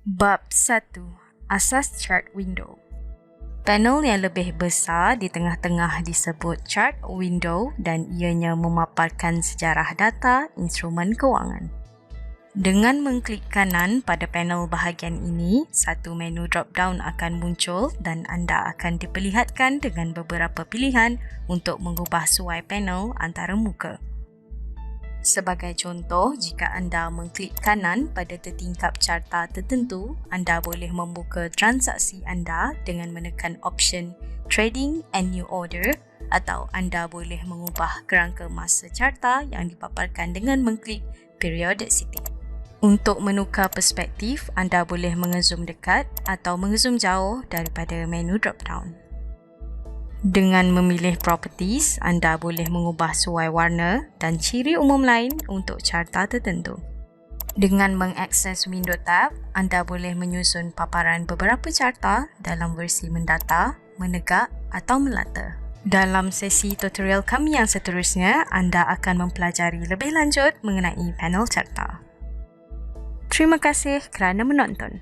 Bab 1. Asas chart window. Panel yang lebih besar di tengah-tengah disebut chart window dan ianya memaparkan sejarah data instrumen kewangan. Dengan mengklik kanan pada panel bahagian ini, satu menu drop-down akan muncul dan anda akan diperlihatkan dengan beberapa pilihan untuk mengubah suai panel antara muka. Sebagai contoh, jika anda mengklik kanan pada tertingkap carta tertentu, anda boleh membuka transaksi anda dengan menekan option Trading and New Order, atau anda boleh mengubah kerangka masa carta yang dipaparkan dengan mengklik Periodicity. Untuk menukar perspektif, anda boleh mengezoom dekat atau mengezoom jauh daripada menu drop-down. Dengan memilih Properties, anda boleh mengubah suai warna dan ciri umum lain untuk carta tertentu. Dengan mengakses window tab, anda boleh menyusun paparan beberapa carta dalam versi mendata, menegak atau melata. Dalam sesi tutorial kami yang seterusnya, anda akan mempelajari lebih lanjut mengenai panel carta. Terima kasih kerana menonton.